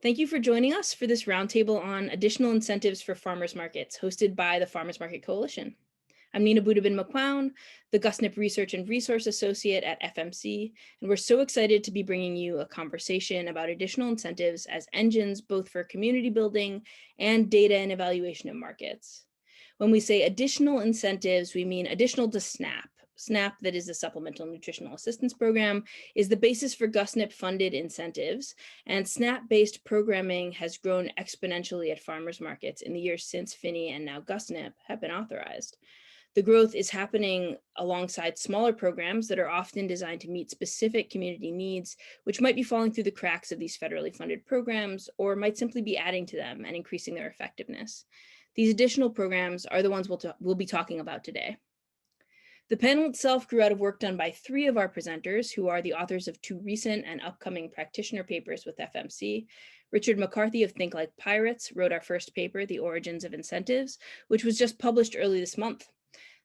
Thank you for joining us for this roundtable on additional incentives for farmers markets, hosted by the Farmers Market Coalition. I'm Nina Budabin McQuown, the GUSNIP Research and Resource Associate at FMC, and we're so excited to be bringing you a conversation about additional incentives as engines both for community building and data and evaluation of markets. When we say additional incentives, we mean additional to SNAP. SNAP, that is the Supplemental Nutritional Assistance Program, is the basis for GUSNIP funded incentives, and SNAP-based programming has grown exponentially at farmers markets in the years since FINI and now GUSNIP have been authorized. The growth is happening alongside smaller programs that are often designed to meet specific community needs, which might be falling through the cracks of these federally funded programs, or might simply be adding to them and increasing their effectiveness. These additional programs are the ones we'll be talking about today. The panel itself grew out of work done by 3 of our presenters, who are the authors of 2 recent and upcoming practitioner papers with FMC. Richard McCarthy of Think Like Pirates wrote our first paper, The Origins of Incentives, which was just published early this month.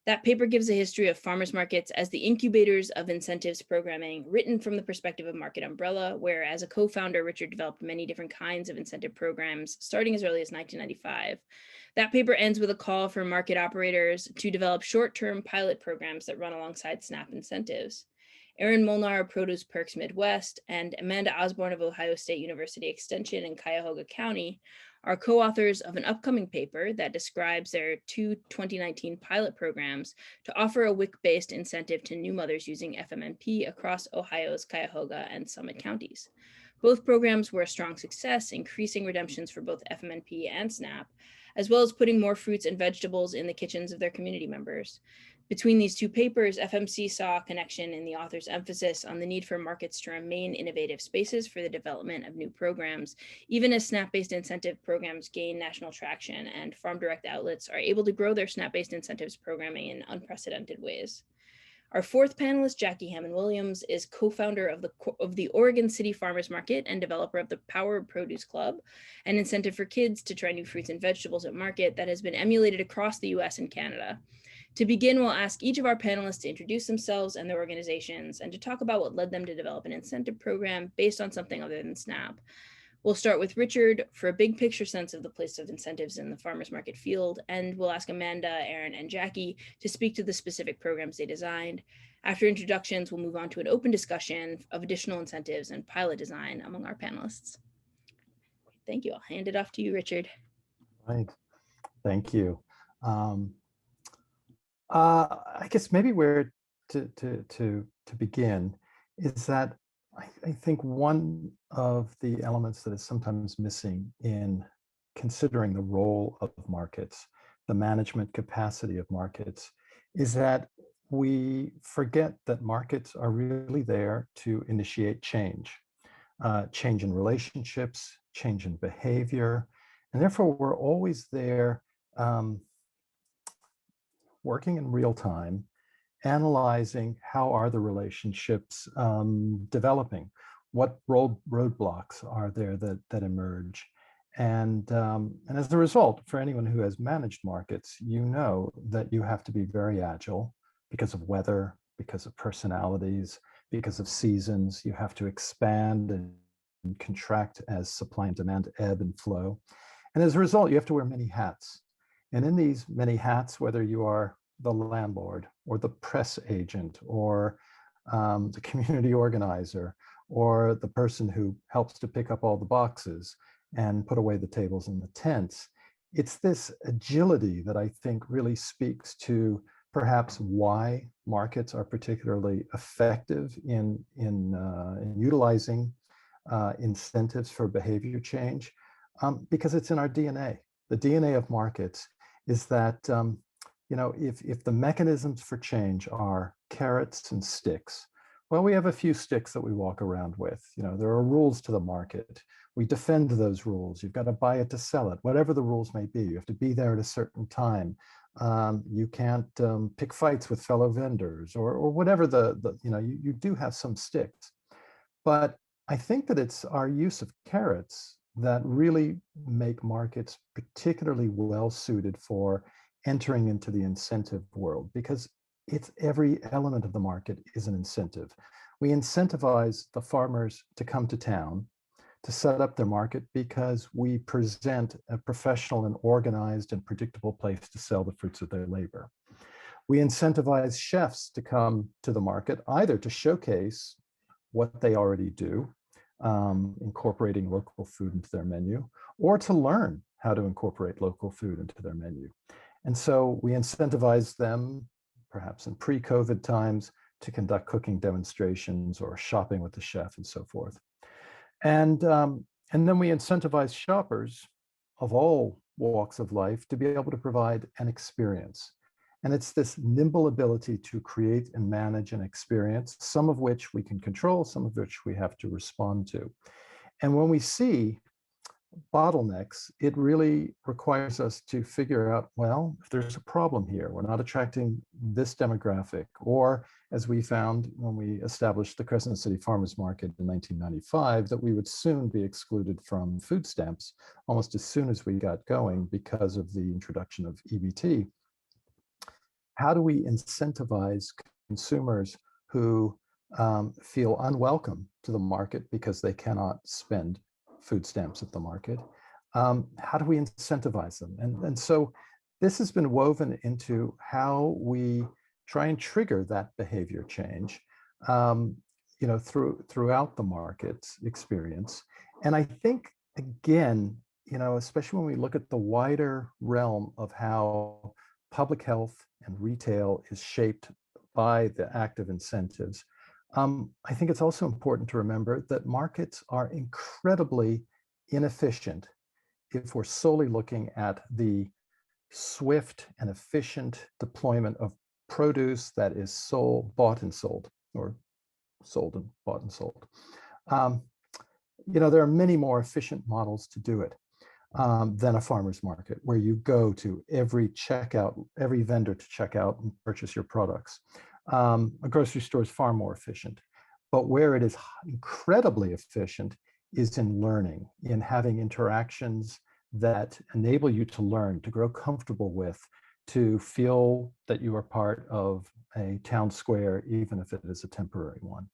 That paper gives a history of farmers markets as the incubators of incentives programming, written from the perspective of Market Umbrella, where as a co-founder, Richard developed many different kinds of incentive programs, starting as early as 1995. That paper ends with a call for market operators to develop short-term pilot programs that run alongside SNAP incentives. Erin Molnar of Wic Perks Midwest and Amanda Osborne of Ohio State University Extension in Cuyahoga County are co-authors of an upcoming paper that describes their 2 2019 pilot programs to offer a WIC-based incentive to new mothers using FMNP across Ohio's Cuyahoga and Summit counties. Both programs were a strong success, increasing redemptions for both FMNP and SNAP, as well as putting more fruits and vegetables in the kitchens of their community members. Between these 2 papers, FMC saw a connection in the author's emphasis on the need for markets to remain innovative spaces for the development of new programs, even as SNAP-based incentive programs gain national traction and farm direct outlets are able to grow their SNAP-based incentives programming in unprecedented ways. Our 4th panelist, Jackie Hammond Williams, is co-founder of the Oregon City Farmers Market and developer of the Power of Produce Club, an incentive for kids to try new fruits and vegetables at market that has been emulated across the US and Canada. To begin, we'll ask each of our panelists to introduce themselves and their organizations and to talk about what led them to develop an incentive program based on something other than SNAP. We'll start with Richard for a big picture sense of the place of incentives in the farmers market field, and we'll ask Amanda, Erin, and Jackie to speak to the specific programs they designed. After introductions, we'll move on to an open discussion of additional incentives and pilot design among our panelists. Thank you. I'll hand it off to you, Richard. Right. Thank you. I guess maybe where to begin is that I think one of the elements that is sometimes missing in considering the role of markets, the management capacity of markets, is that we forget that markets are really there to initiate change in relationships, change in behavior, and therefore we're always there working in real time, analyzing how are the relationships developing, what roadblocks are there that emerge. And as a result, for anyone who has managed markets, you know that you have to be very agile because of weather, because of personalities, because of seasons. You have to expand and contract as supply and demand ebb and flow. And as a result, you have to wear many hats. And in these many hats, whether you are the landlord or the press agent or the community organizer or the person who helps to pick up all the boxes and put away the tables and the tents, it's this agility that I think really speaks to perhaps why markets are particularly effective in utilizing incentives for behavior change, because it's in our DNA. The DNA of markets is that if the mechanisms for change are carrots and sticks, well, we have a few sticks that we walk around with. There are rules to the market. We defend those rules. You've got to buy it to sell it, whatever the rules may be. You have to be there at a certain time. You can't pick fights with fellow vendors or whatever you do have some sticks. But I think that it's our use of carrots that really make markets particularly well suited for entering into the incentive world, because it's every element of the market is an incentive. We incentivize the farmers to come to town, to set up their market because we present a professional and organized and predictable place to sell the fruits of their labor. We incentivize chefs to come to the market either to showcase what they already do, incorporating local food into their menu, or to learn how to incorporate local food into their menu. And so we incentivize them, perhaps in pre-COVID times, to conduct cooking demonstrations or shopping with the chef and so forth. And then we incentivize shoppers of all walks of life to be able to provide an experience. And it's this nimble ability to create and manage an experience, some of which we can control, some of which we have to respond to. And when we see bottlenecks, it really requires us to figure out, well, if there's a problem here, we're not attracting this demographic, or as we found when we established the Crescent City Farmers Market in 1995, that we would soon be excluded from food stamps almost as soon as we got going because of the introduction of EBT. How do we incentivize consumers who feel unwelcome to the market because they cannot spend food stamps at the market? How do we incentivize them? And so this has been woven into how we try and trigger that behavior change, throughout the market experience. And I think, again, especially when we look at the wider realm of how public health and retail is shaped by the active incentives, I think it's also important to remember that markets are incredibly inefficient if we're solely looking at the swift and efficient deployment of produce that is bought and sold, or sold and bought and sold. There are many more efficient models to do it than a farmer's market, where you go to every vendor to check out and purchase your products. A grocery store is far more efficient, but where it is incredibly efficient is in learning, in having interactions that enable you to learn, to grow comfortable with, to feel that you are part of a town square, even if it is a temporary one.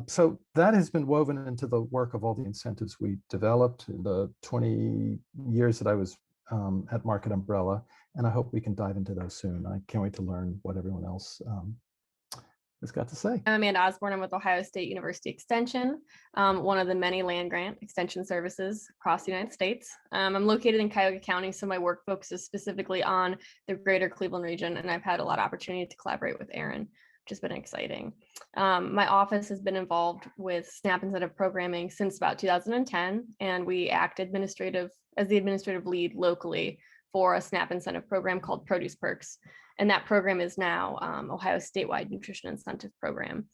So that has been woven into the work of all the incentives we developed in the 20 years that I was at Market Umbrella, and I hope we can dive into those soon. I can't wait to learn what everyone else has got to say. I'm Amanda Osborne. I'm with Ohio State University Extension, one of the many land-grant extension services across the United States. I'm located in Cuyahoga County, so my work focuses specifically on the greater Cleveland region, and I've had a lot of opportunity to collaborate with Aaron, which has been exciting. My office has been involved with SNAP incentive programming since about 2010, and we act as the administrative lead locally for a SNAP incentive program called Produce Perks. And that program is now Ohio's statewide nutrition incentive program.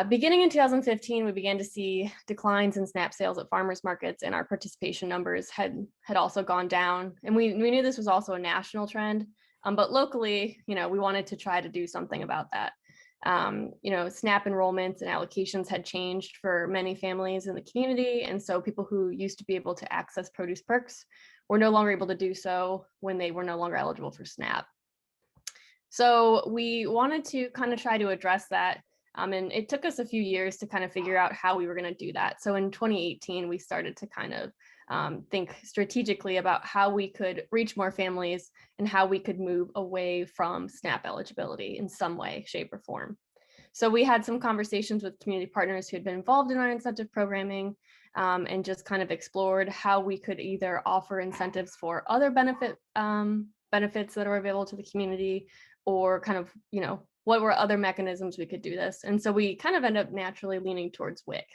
Beginning in 2015, we began to see declines in SNAP sales at farmers markets, and our participation numbers had also gone down. And we knew this was also a national trend, but locally, we wanted to try to do something about that. SNAP enrollments and allocations had changed for many families in the community. And so people who used to be able to access Produce Perks were no longer able to do so when they were no longer eligible for SNAP. So we wanted to kind of try to address that. And it took us a few years to kind of figure out how we were going to do that. So in 2018, we started to kind of think strategically about how we could reach more families and how we could move away from SNAP eligibility in some way, shape, or form. So we had some conversations with community partners who had been involved in our incentive programming, and just kind of explored how we could either offer incentives for other benefits that are available to the community, or kind of, what were other mechanisms we could do this. And so we kind of end up naturally leaning towards WIC.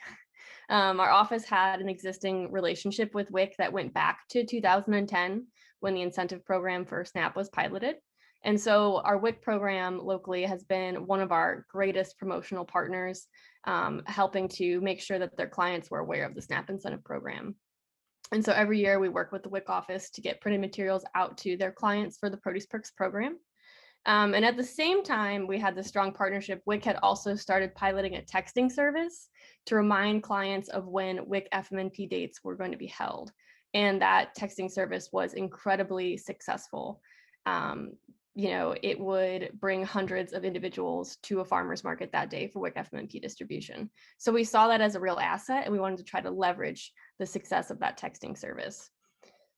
Our office had an existing relationship with WIC that went back to 2010 when the incentive program for SNAP was piloted. And so our WIC program locally has been one of our greatest promotional partners, helping to make sure that their clients were aware of the SNAP incentive program. And so every year we work with the WIC office to get printed materials out to their clients for the Produce Perks program. And at the same time, we had this strong partnership. WIC had also started piloting a texting service to remind clients of when WIC FMNP dates were going to be held. And that texting service was incredibly successful. it would bring hundreds of individuals to a farmer's market that day for WIC FMNP distribution. So we saw that as a real asset, and we wanted to try to leverage the success of that texting service.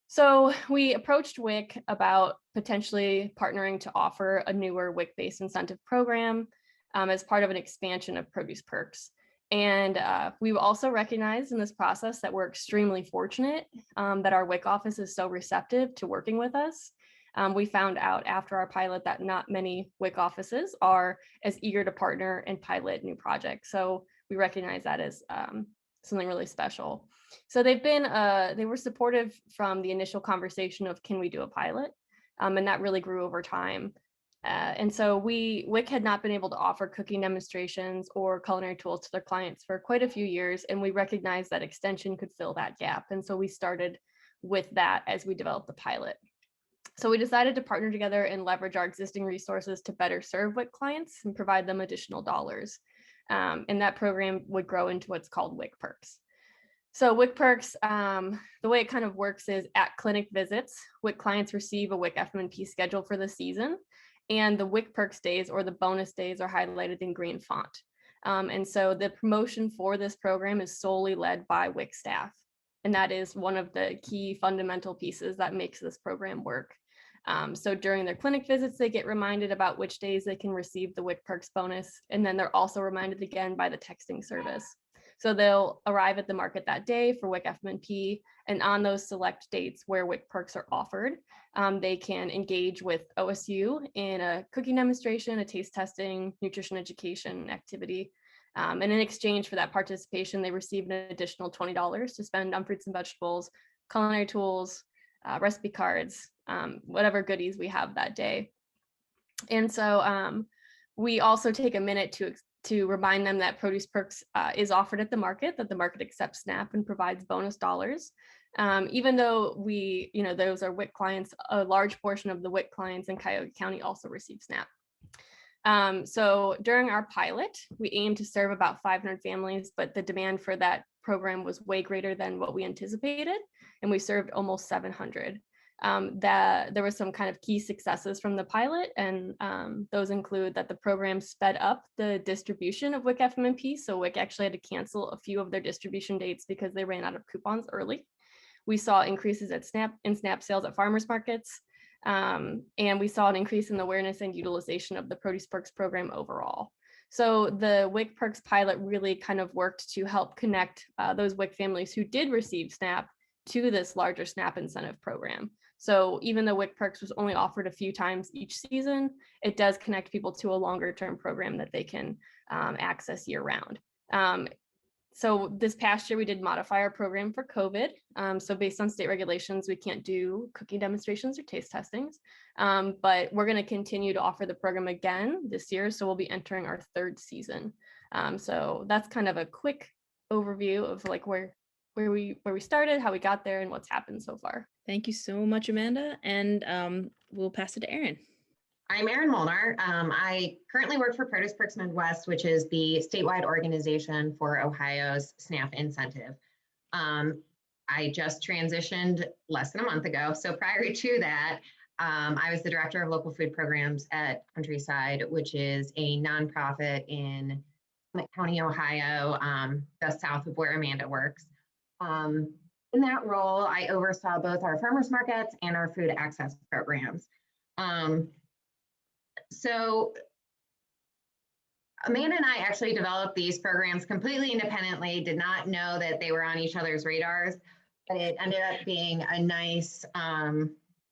So we approached WIC about potentially partnering to offer a newer WIC-based incentive program as part of an expansion of Produce Perks. And we also recognized in this process that we're extremely fortunate that our WIC office is so receptive to working with us. We found out after our pilot that not many WIC offices are as eager to partner and pilot new projects. So we recognize that as something really special. So they were supportive from the initial conversation of, can we do a pilot? And that really grew over time. And so WIC had not been able to offer cooking demonstrations or culinary tools to their clients for quite a few years, and we recognized that extension could fill that gap. And so we started with that as we developed the pilot. So we decided to partner together and leverage our existing resources to better serve WIC clients and provide them additional dollars. And that program would grow into what's called Wic Perks. So Wic Perks, the way it kind of works is at clinic visits, WIC clients receive a WIC FMNP schedule for the season, and the Wic Perks days or the bonus days are highlighted in green font. And so the promotion for this program is solely led by WIC staff. And that is one of the key fundamental pieces that makes this program work. So during their clinic visits, they get reminded about which days they can receive the Wic Perks bonus. And then they're also reminded again by the texting service. So they'll arrive at the market that day for WIC FMNP, and on those select dates where WIC Perks are offered, they can engage with OSU in a cooking demonstration, a taste testing, nutrition education activity. And in exchange for that participation, they receive an additional $20 to spend on fruits and vegetables, culinary tools, recipe cards, whatever goodies we have that day. And so we also take a minute to remind them that Produce Perks is offered at the market, that the market accepts SNAP and provides bonus dollars. Even though those are WIC clients, a large portion of the WIC clients in Cuyahoga County also receive SNAP. So during our pilot, we aimed to serve about 500 families, but the demand for that program was way greater than what we anticipated, and we served almost 700. There were some kind of key successes from the pilot, and those include that the program sped up the distribution of WIC FMNP. So WIC actually had to cancel a few of their distribution dates because they ran out of coupons early. We saw increases at SNAP sales at farmers markets, and we saw an increase in the awareness and utilization of the Produce Perks program overall. So the WIC Perks pilot really kind of worked to help connect those WIC families who did receive SNAP to this larger SNAP incentive program. So even though WIC Perks was only offered a few times each season, it does connect people to a longer term program that they can access year round. So this past year, we did modify our program for COVID. So based on state regulations, we can't do cooking demonstrations or taste testings, but we're going to continue to offer the program again this year. So we'll be entering our third season. So that's kind of a quick overview of like where we started, how we got there, and what's happened so far. Thank you so much, Amanda. And we'll pass it to Erin. I'm Erin Molnar. I currently work for Produce Perks Midwest, which is the statewide organization for Ohio's SNAP incentive. I just transitioned less than a month ago. So prior to that, I was the director of local food programs at Countryside, which is a nonprofit in Summit County, Ohio, just south of where Amanda works. In that role, I oversaw both our farmers markets and our food access programs. So Amanda and I actually developed these programs completely independently, did not know that they were on each other's radars, but it ended up being a nice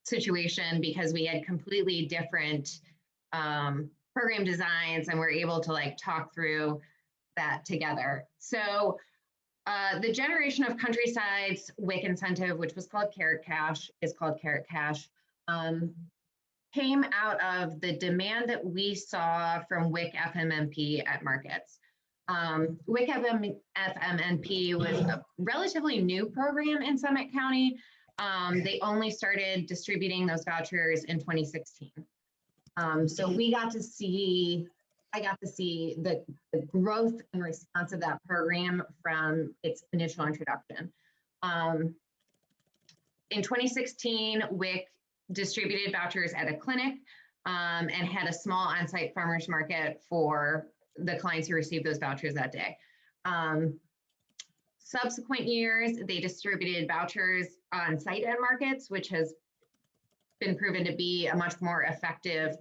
situation because we had completely different program designs and we're able to like talk through that together. So the generation of Countryside's WIC incentive, which was called Carrot Cash, is called Carrot Cash, came out of the demand that we saw from WIC FMNP at markets. WIC FMNP was a relatively new program in Summit County. They only started distributing those vouchers in 2016. So I got to see the growth and response of that program from its initial introduction. In 2016, WIC distributed vouchers at a clinic. and had a small on-site farmers market for the clients who received those vouchers that day. Subsequent years, they distributed vouchers on site at markets, which has been proven to be a much more effective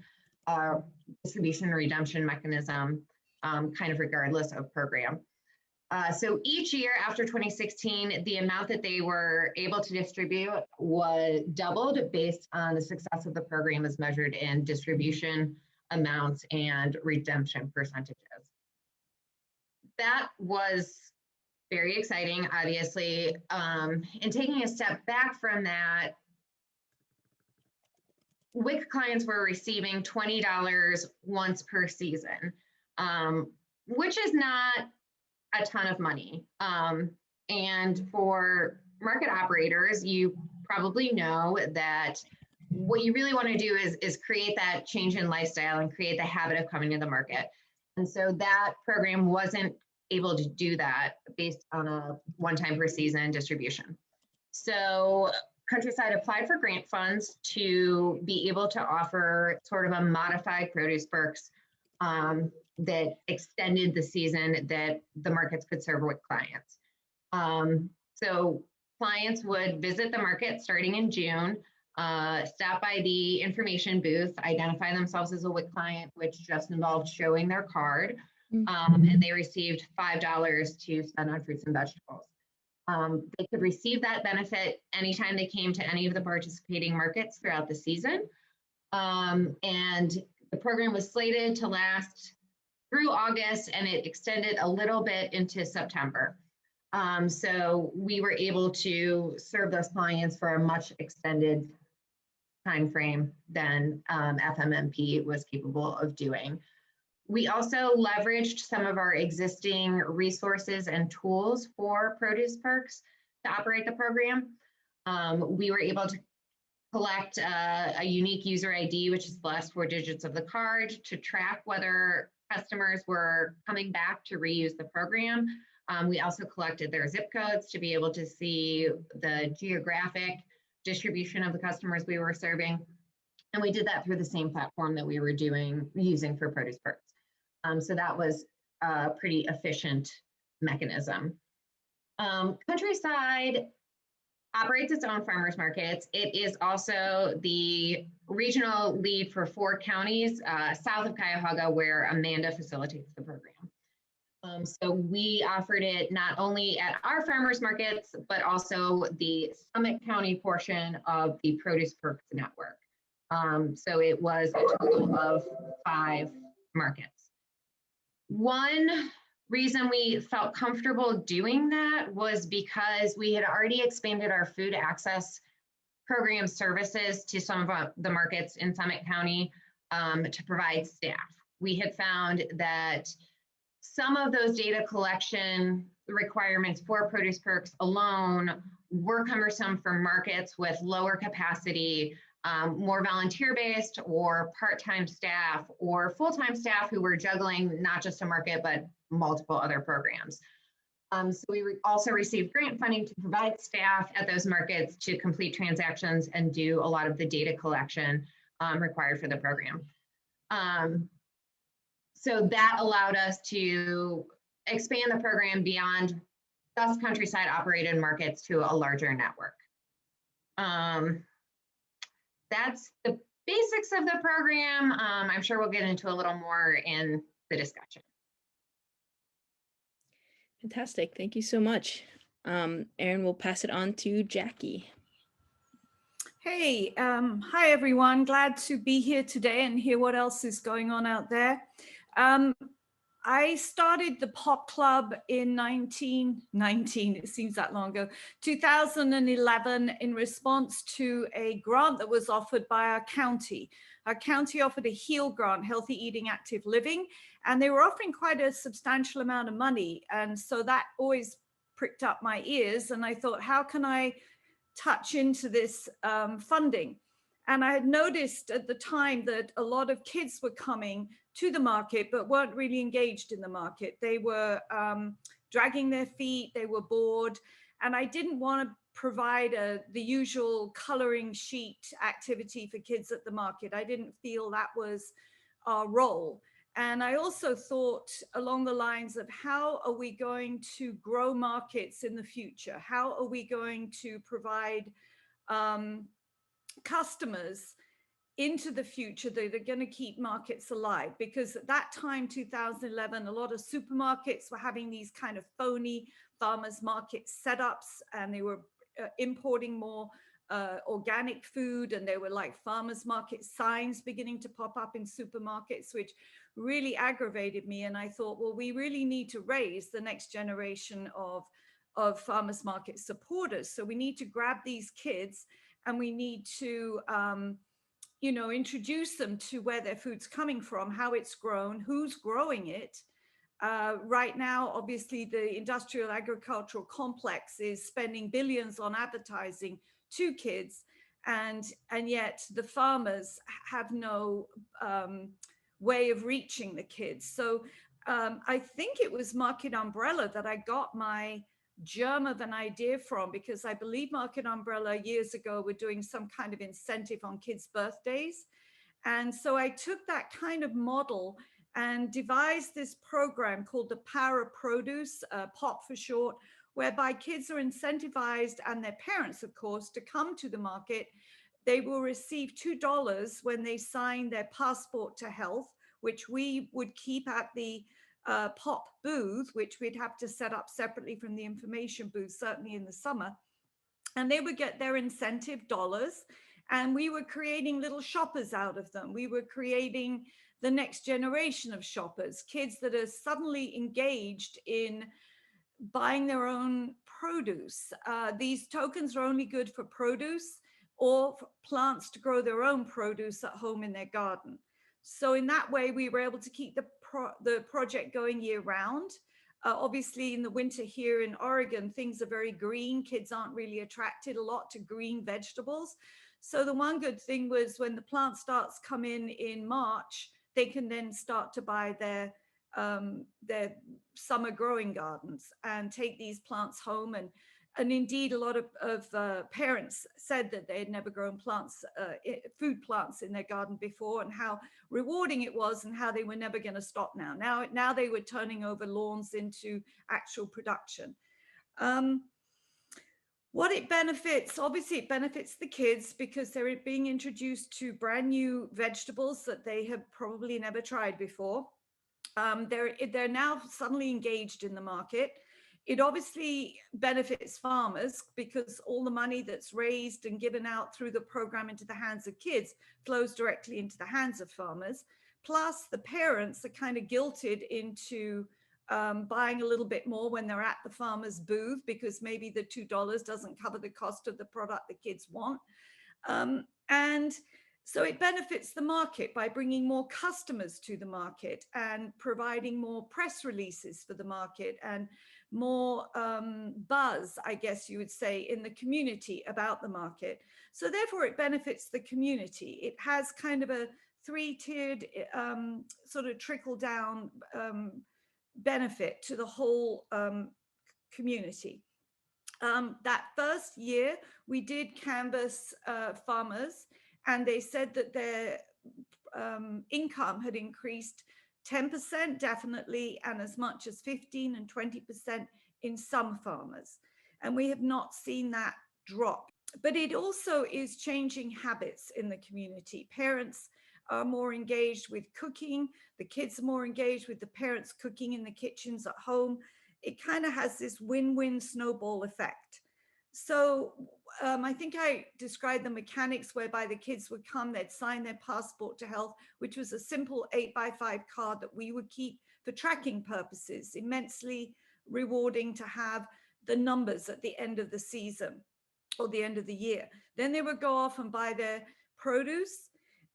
distribution and redemption mechanism, kind of regardless of program. So each year after 2016, the amount that they were able to distribute was doubled based on the success of the program as measured in distribution amounts and redemption percentages. That was very exciting, obviously. And taking a step back from that, WIC clients were receiving $20 once per season, which is not a ton of money. And for market operators, you probably know that what you really want to do is create that change in lifestyle and create the habit of coming to the market. And so that program wasn't able to do that based on a one-time per season distribution. So Countryside applied for grant funds to be able to offer sort of a modified produce perks that extended the season that the markets could serve with clients. So clients would visit the market starting in June, stop by the information booth, identify themselves as a WIC client, which just involved showing their card, and they received $5 to spend on fruits and vegetables. They could receive that benefit anytime they came to any of the participating markets throughout the season. And the program was slated to last through August, and it extended a little bit into September. So we were able to serve those clients for a much extended time frame than FMMP was capable of doing. We also leveraged some of our existing resources and tools for Produce Perks to operate the program. We were able to collect a unique user ID, which is the last 4 digits of the card, to track whether customers were coming back to reuse the program. We also collected their zip codes to be able to see the geographic distribution of the customers we were serving. And we did that through the same platform that we were using for Produce Perks. So that was a pretty efficient mechanism. Countryside operates its own farmers markets. It is also the regional lead for 4 counties south of Cuyahoga, where Amanda facilitates the program. So we offered it not only at our farmers markets, but also the Summit County portion of the Produce Perks network. So it was a total of 5 markets. One reason we felt comfortable doing that was because we had already expanded our food access program services to some of the markets in Summit County to provide staff. We had found that some of those data collection requirements for Produce Perks alone were cumbersome for markets with lower capacity, more volunteer-based or part-time staff or full-time staff who were juggling not just a market, but multiple other programs. So we also received grant funding to provide staff at those markets to complete transactions and do a lot of the data collection required for the program. So that allowed us to expand the program beyond just Countryside operated markets to a larger network. That's the basics of the program. I'm sure we'll get into a little more in the discussion. Fantastic. Thank you so much. Erin, we'll pass it on to Jackie. Hey, hi everyone. Glad to be here today and hear what else is going on out there. I started the Pop Club in 1919, it seems that long ago, 2011, in response to a grant that was offered by our county. Our county offered a HEAL grant, Healthy Eating, Active Living, and they were offering quite a substantial amount of money. And so that always pricked up my ears. And I thought, how can I touch into this funding? And I had noticed at the time that a lot of kids were coming to the market, but weren't really engaged in the market. They were dragging their feet, they were bored. And I didn't want to provide the usual coloring sheet activity for kids at the market. I didn't feel that was our role. And I also thought along the lines of how are we going to grow markets in the future? How are we going to provide customers into the future that are going to keep markets alive? Because at that time, 2011, a lot of supermarkets were having these kind of phony farmers market setups, and they were importing more organic food, and there were like farmers market signs beginning to pop up in supermarkets, which really aggravated me. And I thought, well, we really need to raise the next generation of farmers market supporters. So we need to grab these kids and we need to introduce them to where their food's coming from, how it's grown, who's growing it. Right now, obviously, the industrial agricultural complex is spending billions on advertising to kids, and yet the farmers have no way of reaching the kids. So I think it was Market Umbrella that I got my germ of an idea from, because I believe Market Umbrella years ago were doing some kind of incentive on kids' birthdays. And so I took that kind of model and devised this program called the Power of Produce, POP for short, whereby kids are incentivized, and their parents, of course, to come to the market. They will receive $2 when they sign their passport to health, which we would keep at the POP booth, which we'd have to set up separately from the information booth, certainly in the summer. And they would get their incentive dollars, and we were creating little shoppers out of them. We were creating the next generation of shoppers, kids that are suddenly engaged in buying their own produce. These tokens are only good for produce or for plants to grow their own produce at home in their garden. So in that way, we were able to keep the project going year round. Obviously, in the winter here in Oregon, things are very green. Kids aren't really attracted a lot to green vegetables. So the one good thing was when the plant starts come in March, they can then start to buy their summer growing gardens and take these plants home. And indeed, a lot of parents said that they had never grown plants, food plants in their garden before, and how rewarding it was, and how they were never going to stop now. Now they were turning over lawns into actual production. What it benefits, obviously it benefits the kids because they're being introduced to brand new vegetables that they have probably never tried before. They're now suddenly engaged in the market. It obviously benefits farmers because all the money that's raised and given out through the program into the hands of kids flows directly into the hands of farmers. Plus, the parents are kind of guilted into buying a little bit more when they're at the farmer's booth, because maybe the $2 doesn't cover the cost of the product the kids want. And so it benefits the market by bringing more customers to the market and providing more press releases for the market and more buzz, I guess you would say, in the community about the market. So therefore it benefits the community. It has kind of a three-tiered sort of trickle down benefit to the whole community. That first year we did canvass farmers, and they said that their income had increased 10% definitely, and as much as 15 and 20% in some farmers. And we have not seen that drop. But it also is changing habits in the community. Parents are more engaged with cooking. The kids are more engaged with the parents cooking in the kitchens at home. It kind of has this win-win snowball effect. So I think I described the mechanics whereby the kids would come, they'd sign their passport to health, which was a simple 8x5 card that we would keep for tracking purposes, immensely rewarding to have the numbers at the end of the season or the end of the year. Then they would go off and buy their produce,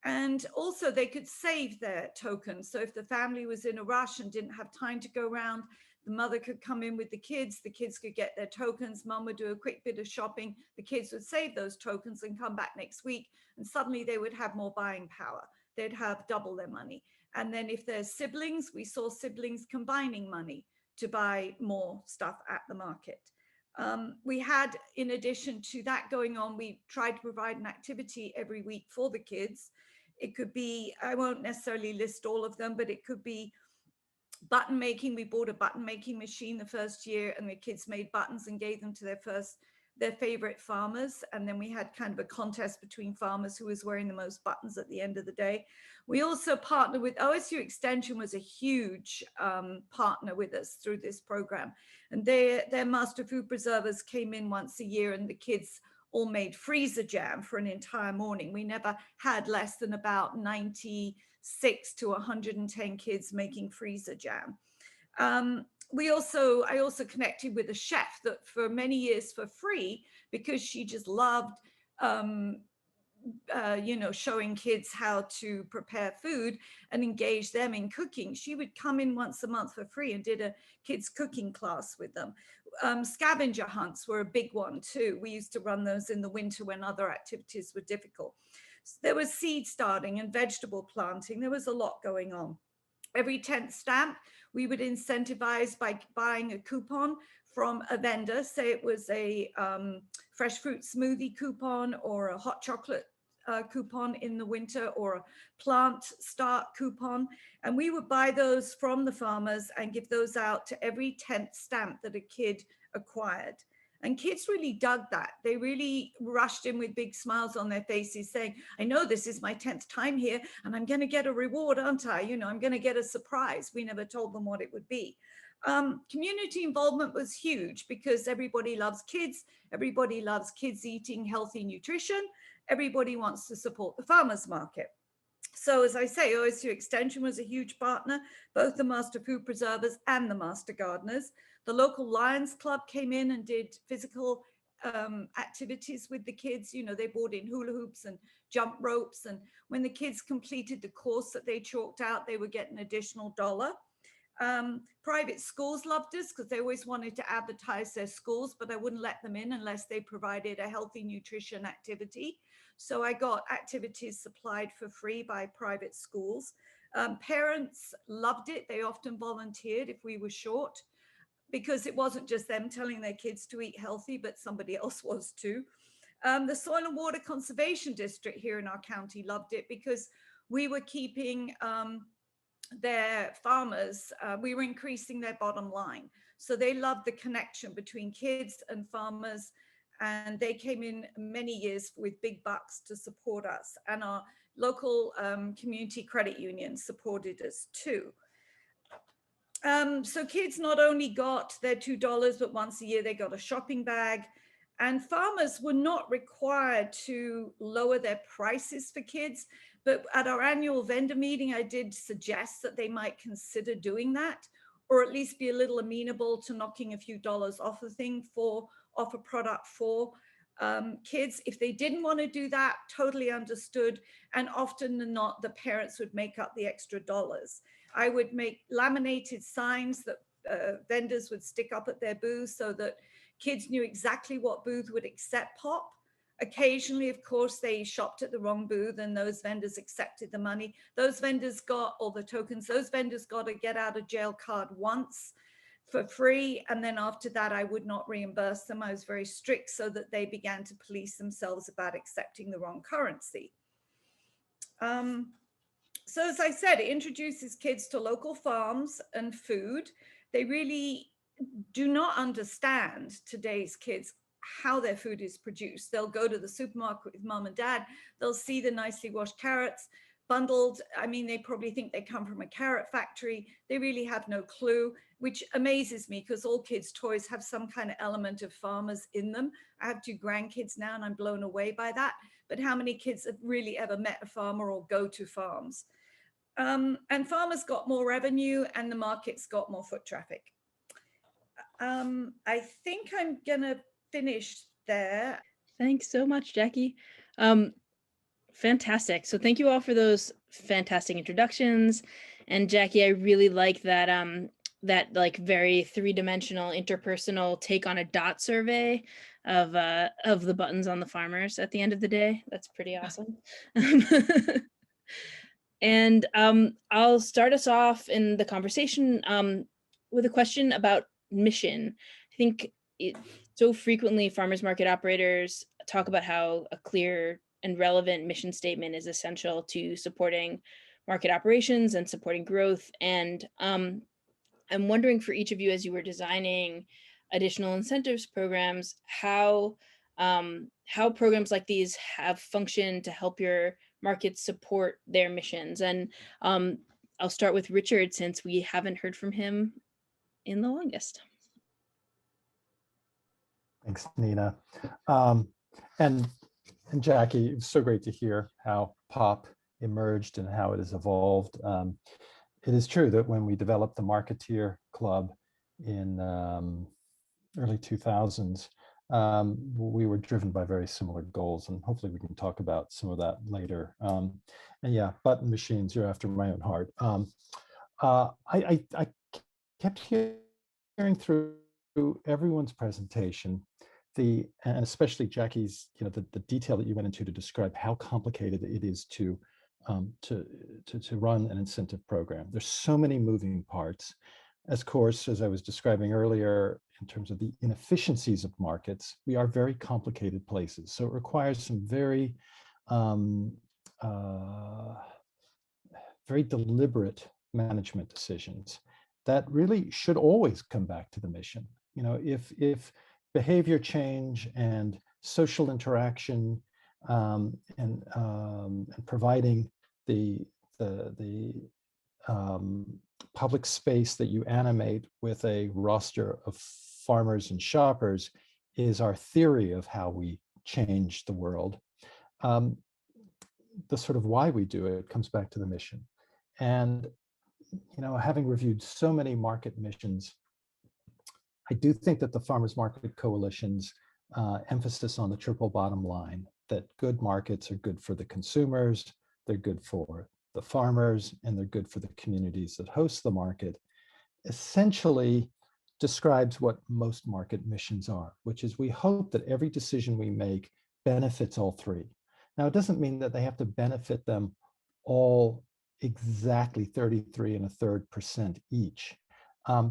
and also they could save their tokens. So if the family was in a rush and didn't have time to go around, the mother could come in with the kids could get their tokens, mom would do a quick bit of shopping, the kids would save those tokens and come back next week, and suddenly they would have more buying power. They'd have double their money. And then if there's siblings, we saw siblings combining money to buy more stuff at the market. We had, in addition to that going on, we tried to provide an activity every week for the kids. It could be, I won't necessarily list all of them, but it could be button making. We bought a button making machine the first year, and the kids made buttons and gave them to their favorite farmers. And then we had kind of a contest between farmers who was wearing the most buttons at the end of the day. We also partnered with OSU Extension, was a huge partner with us through this program. And their master food preservers came in once a year, and the kids all made freezer jam for an entire morning. We never had less than about 96 to 110 kids making freezer jam. I also connected with a chef that for many years for free, because she just loved, showing kids how to prepare food and engage them in cooking. She would come in once a month for free and did a kids cooking class with them. Scavenger hunts were a big one too. We used to run those in the winter when other activities were difficult. So there was seed starting and vegetable planting. There was a lot going on. Every 10th stamp, we would incentivize by buying a coupon from a vendor. Say it was a fresh fruit smoothie coupon, or a hot chocolate coupon in the winter, or a plant start coupon. And we would buy those from the farmers and give those out to every 10th stamp that a kid acquired. And kids really dug that. They really rushed in with big smiles on their faces saying, I know this is my 10th time here and I'm going to get a reward, aren't I? I'm going to get a surprise. We never told them what it would be. Community involvement was huge because everybody loves kids. Everybody loves kids eating healthy nutrition. Everybody wants to support the farmers market. So as I say, OSU Extension was a huge partner, both the master food preservers and the master gardeners. The local Lions Club came in and did physical activities with the kids. They brought in hula hoops and jump ropes. And when the kids completed the course that they chalked out, they would get an additional $1. Private schools loved us because they always wanted to advertise their schools, but I wouldn't let them in unless they provided a healthy nutrition activity. So I got activities supplied for free by private schools. Parents loved it. They often volunteered if we were short, because it wasn't just them telling their kids to eat healthy, but somebody else was too. The Soil and Water Conservation District here in our county loved it because we were keeping their farmers, we were increasing their bottom line. So they loved the connection between kids and farmers, and they came in many years with big bucks to support us. And our local community credit union supported us too. So kids not only got their $2, but once a year they got a shopping bag. And farmers were not required to lower their prices for kids. But at our annual vendor meeting, I did suggest that they might consider doing that, or at least be a little amenable to knocking a few dollars off a product for kids. If they didn't want to do that, totally understood. And often than not, the parents would make up the extra dollars. I would make laminated signs that vendors would stick up at their booths so that kids knew exactly what booth would accept pop. Occasionally, of course, they shopped at the wrong booth and those vendors accepted the money. Those vendors got all the tokens. Those vendors got a get out of jail card once for free. And then after that, I would not reimburse them. I was very strict so that they began to police themselves about accepting the wrong currency. So as I said, it introduces kids to local farms and food. They really do not understand, today's kids, how their food is produced. They'll go to the supermarket with mom and dad. They'll see the nicely washed carrots bundled. I mean, they probably think they come from a carrot factory. They really have no clue, which amazes me because all kids' toys have some kind of element of farmers in them. I have 2 grandkids now and I'm blown away by that. But how many kids have really ever met a farmer or go to farms? And farmers got more revenue and the markets got more foot traffic. I think I'm gonna finish there. Thanks so much, Jackie. Fantastic. So thank you all for those fantastic introductions. And Jackie, I really like that that like very 3-dimensional interpersonal take on a dot survey of the buttons on the farmers at the end of the day. That's pretty awesome. And I'll start us off in the conversation with a question about mission. I think So frequently, farmers market operators talk about how a clear and relevant mission statement is essential to supporting market operations and supporting growth. And I'm wondering for each of you, as you were designing additional incentives programs, how programs like these have functioned to help your markets support their missions. And I'll start with Richard, since we haven't heard from him in the longest. Thanks, Nina. And Jackie, it's so great to hear how POP emerged and how it has evolved. It is true that when we developed the Marketeer Club in early 2000s, we were driven by very similar goals, and hopefully we can talk about some of that later. And yeah, button machines, you're after my own heart. I kept hearing through everyone's presentation, and especially Jackie's, the detail that you went into to describe how complicated it is to run an incentive program. There's so many moving parts. Of course, as I was describing earlier, in terms of the inefficiencies of markets, we are very complicated places. So it requires some very, very deliberate management decisions that really should always come back to the mission. If behavior change and social interaction and providing the public space that you animate with a roster of farmers and shoppers is our theory of how we change the world. The sort of why we do it comes back to the mission. And, having reviewed so many market missions, I do think that the Farmers Market Coalition's emphasis on the triple bottom line, that good markets are good for the consumers, they're good for the farmers, and they're good for the communities that host the market, essentially describes what most market missions are, which is we hope that every decision we make benefits all three. Now, it doesn't mean that they have to benefit them all exactly 33.33% each.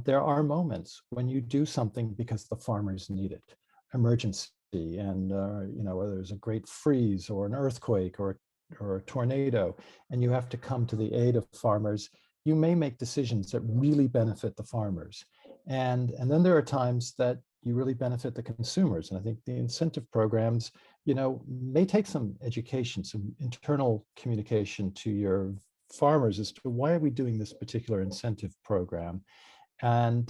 There are moments when you do something because the farmers need it, emergency, and whether there's a great freeze or an earthquake or a tornado, and you have to come to the aid of farmers. You may make decisions that really benefit the farmers, and then there are times that you really benefit the consumers. And I think the incentive programs, may take some education, some internal communication to your farmers as to why are we doing this particular incentive program. And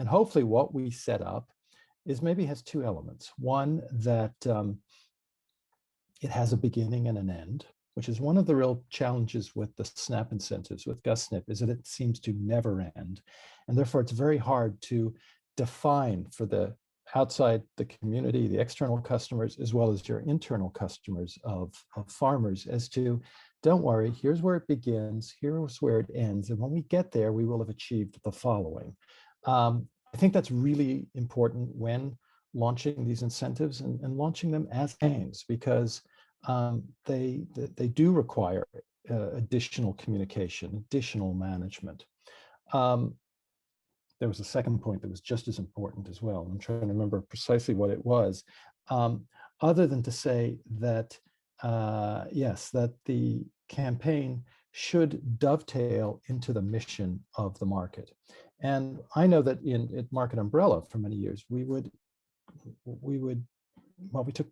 hopefully what we set up is maybe has two elements. One, that it has a beginning and an end, which is one of the real challenges with the SNAP incentives, with GovSNP, is that it seems to never end. And therefore it's very hard to define for the outside the community, the external customers, as well as your internal customers of farmers, as to, don't worry, here's where it begins, here's where it ends. And when we get there, we will have achieved the following. I think that's really important when launching these incentives and launching them as aims, because they do require additional communication, additional management. There was a second point that was just as important as well. I'm trying to remember precisely what it was, other than to say that, yes, that the campaign should dovetail into the mission of the market. And I know that at Market Umbrella for many years, we took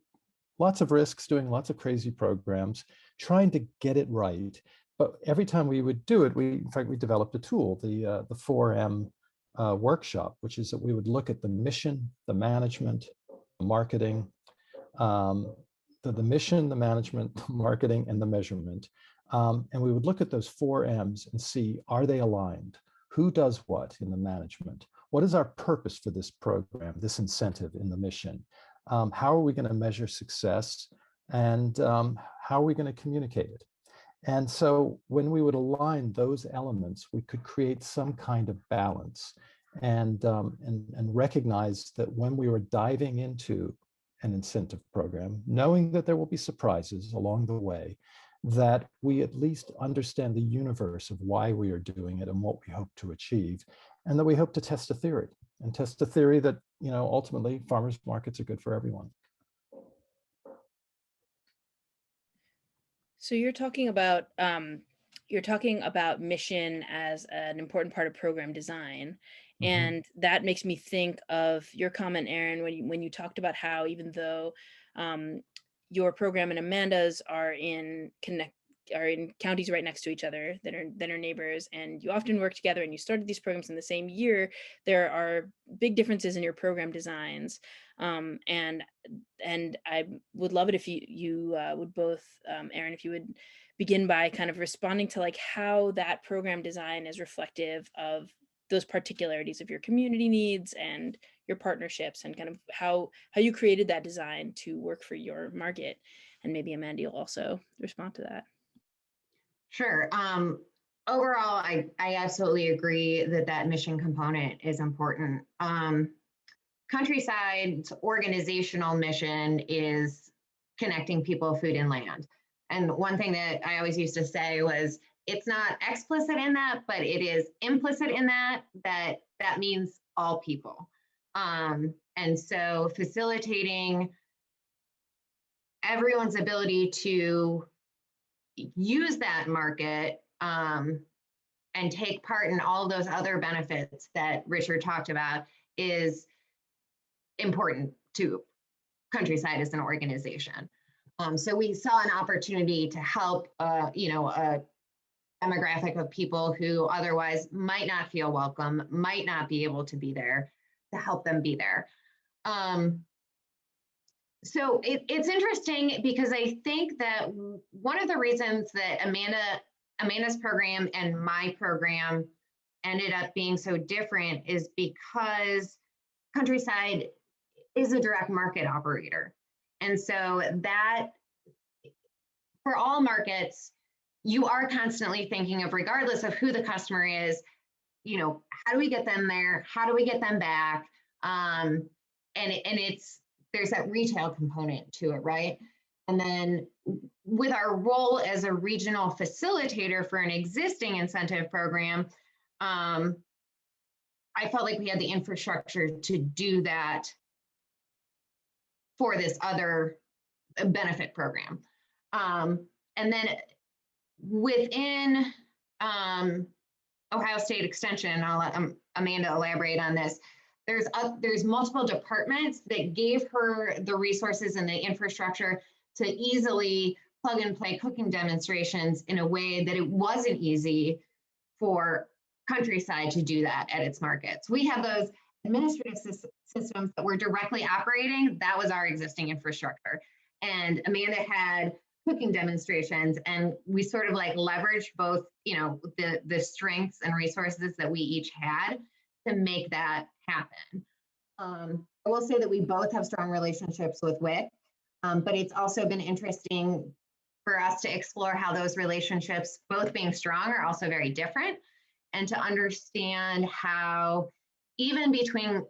lots of risks doing lots of crazy programs, trying to get it right. But every time we would do it, in fact, we developed a tool, the 4M workshop, which is that we would look at the mission, the management, the marketing, the mission, the management, the marketing, and the measurement. And we would look at those 4 M's and see, are they aligned? Who does what in the management? What is our purpose for this program, this incentive in the mission? How are we going to measure success? And how are we going to communicate it? And so when we would align those elements, we could create some kind of balance and recognize that when we were diving into an incentive program, knowing that there will be surprises along the way, that we at least understand the universe of why we are doing it and what we hope to achieve, and that we hope to test a theory. and test the theory that, ultimately farmers markets are good for everyone. So you're talking about mission as an important part of program design. Mhm. And that makes me think of your comment, Erin, when you talked about how even though your program and Amanda's are in counties right next to each other that are neighbors, and you often work together and you started these programs in the same year, there are big differences in your program designs. And I would love it if you would both, Erin, if you would begin by kind of responding to like how that program design is reflective of those particularities of your community needs and your partnerships, and kind of how you created that design to work for your market. And maybe Amanda will also respond to that. Sure. Overall, I absolutely agree that mission component is important. Countryside's organizational mission is connecting people, food, and land. And one thing that I always used to say was, it's not explicit in that, but it is implicit in that means all people. And so facilitating everyone's ability to use that market and take part in all those other benefits that Richard talked about is important to Countryside as an organization. So we saw an opportunity to help, a demographic of people who otherwise might not feel welcome, might not be able to be there, to help them be there. So it's interesting because I think that one of the reasons that Amanda's program and my program ended up being so different is because Countryside is a direct market operator. And so that, for all markets, you are constantly thinking of, regardless of who the customer is, how do we get them there? How do we get them back? And there's that retail component to it, right? And then with our role as a regional facilitator for an existing incentive program, I felt like we had the infrastructure to do that for this other benefit program. And then within Ohio State Extension, I'll let Amanda elaborate on this, there's multiple departments that gave her the resources and the infrastructure to easily plug and play cooking demonstrations in a way that it wasn't easy for Countryside to do that at its markets. We have those administrative systems that were directly operating. That was our existing infrastructure. And Amanda had cooking demonstrations, and we sort of like leveraged both, the strengths and resources that we each had to make that happen. I will say that we both have strong relationships with Wic, but it's also been interesting for us to explore how those relationships, both being strong, are also very different, and to understand how even between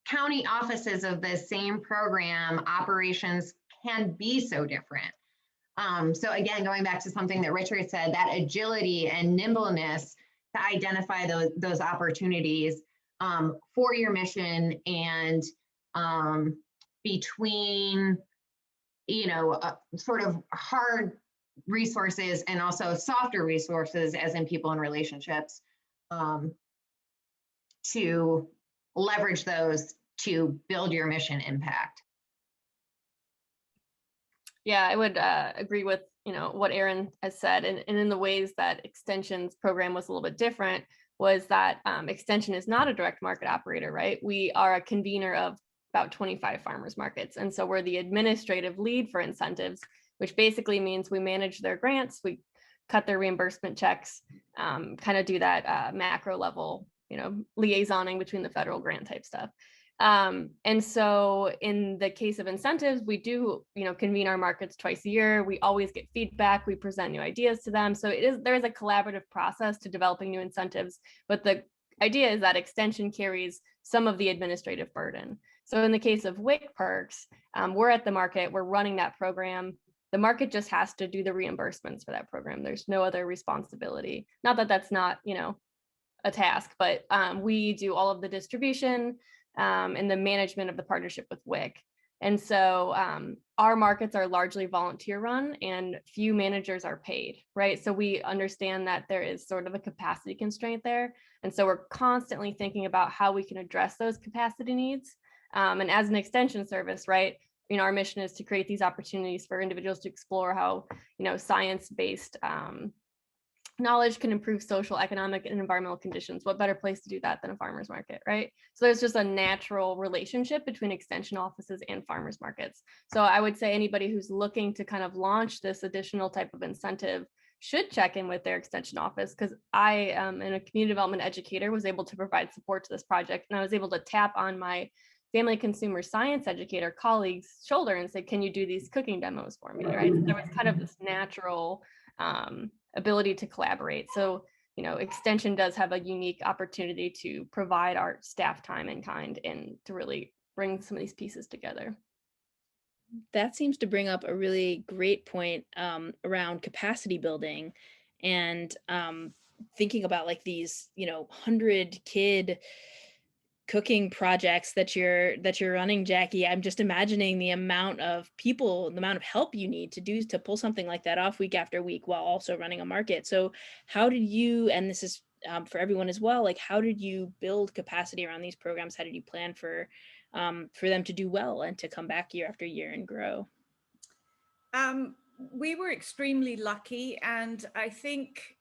county offices of the same program, operations can be so different. So again, going back to something that Richard said, that agility and nimbleness to identify those opportunities for your mission, and between, sort of hard resources and also softer resources, as in people and relationships, to leverage those to build your mission impact. Yeah, I would agree with what Erin has said, and in the ways that Extension's program was a little bit different was that Extension is not a direct market operator, right? We are a convener of about 25 farmers markets, and so we're the administrative lead for incentives, which basically means we manage their grants, we cut their reimbursement checks, kind of do that macro level, liaisoning between the federal grant type stuff. And so in the case of incentives, we do, convene our markets twice a year. We always get feedback. We present new ideas to them. So there is a collaborative process to developing new incentives. But the idea is that Extension carries some of the administrative burden. So in the case of Wic Perks, we're at the market, we're running that program. The market just has to do the reimbursements for that program. There's no other responsibility. Not that that's not, a task, but we do all of the distribution and the management of the partnership with Wic. And so our markets are largely volunteer run and few managers are paid, right? So we understand that there is sort of a capacity constraint there. And so we're constantly thinking about how we can address those capacity needs. And as an extension service, right, our mission is to create these opportunities for individuals to explore how, science-based knowledge can improve social, economic, and environmental conditions. What better place to do that than a farmer's market, right? So there's just a natural relationship between extension offices and farmers markets. So I would say anybody who's looking to kind of launch this additional type of incentive should check in with their extension office, because I am a community development educator, was able to provide support to this project, and I was able to tap on my family consumer science educator colleague's shoulder and say, can you do these cooking demos for me, right? So there was kind of this natural ability to collaborate. So, extension does have a unique opportunity to provide our staff time in kind and to really bring some of these pieces together. That seems to bring up a really great point around capacity building and thinking about like these, 100-kid cooking projects that you're running, Jackie. I'm just imagining the amount of people, the amount of help you need to pull something like that off week after week while also running a market. So how did you, and this is for everyone as well, like how did you build capacity around these programs? How did you plan for them to do well and to come back year after year and grow? We were extremely lucky, and I think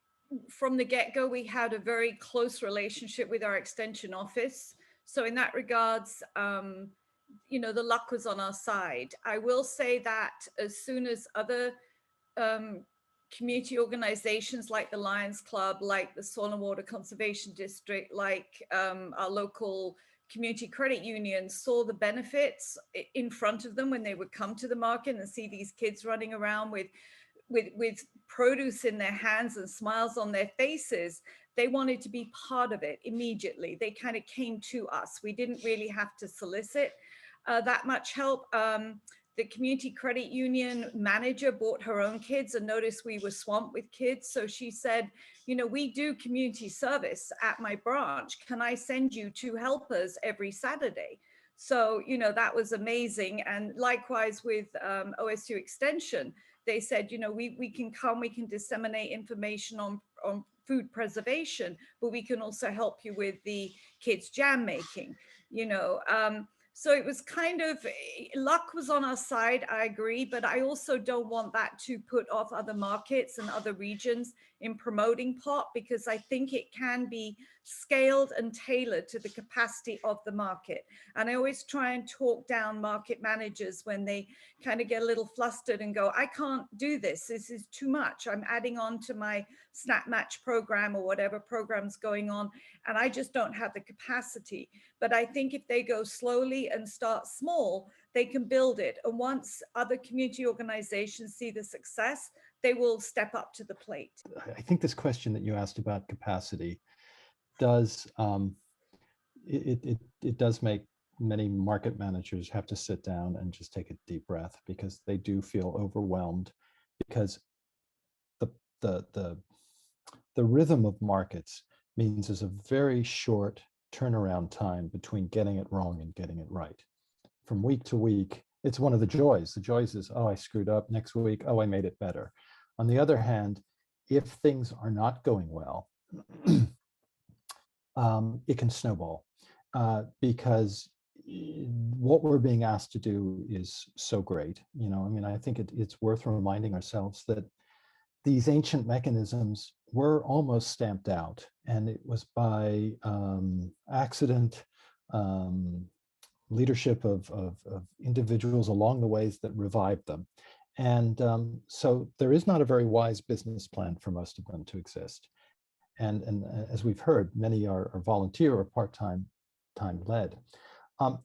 from the get-go we had a very close relationship with our extension office. So in that regards, the luck was on our side. I will say that as soon as other community organizations like the Lions Club, like the Soil and Water Conservation District, like our local community credit union saw the benefits in front of them when they would come to the market and see these kids running around with produce in their hands and smiles on their faces, they wanted to be part of it immediately. They kind of came to us. We didn't really have to solicit that much help. The community credit union manager brought her own kids and noticed we were swamped with kids. So she said, we do community service at my branch. Can I send you 2 helpers every Saturday? So, that was amazing. And likewise with OSU Extension, they said, we can come, we can disseminate information on food preservation, but we can also help you with the kids jam making, So it was kind of, luck was on our side, I agree, but I also don't want that to put off other markets and other regions in promoting POP, because I think it can be scaled and tailored to the capacity of the market. And I always try and talk down market managers when they kind of get a little flustered and go, I can't do this. This is too much. I'm adding on to my Snap Match program or whatever program's going on, and I just don't have the capacity. But I think if they go slowly and start small, they can build it. And once other community organizations see the success, they will step up to the plate. I think this question that you asked about capacity does, it does make many market managers have to sit down and just take a deep breath, because they do feel overwhelmed, because the rhythm of markets means there's a very short turnaround time between getting it wrong and getting it right. From week to week, it's one of the joys. The joys is, oh, I screwed up. Next week, oh, I made it better. On the other hand, if things are not going well, it can snowball, because what we're being asked to do is so great. I think it's worth reminding ourselves that these ancient mechanisms were almost stamped out, and it was by accident, leadership of individuals along the ways that revived them. And so there is not a very wise business plan for most of them to exist. And as we've heard, many are volunteer or part-time led.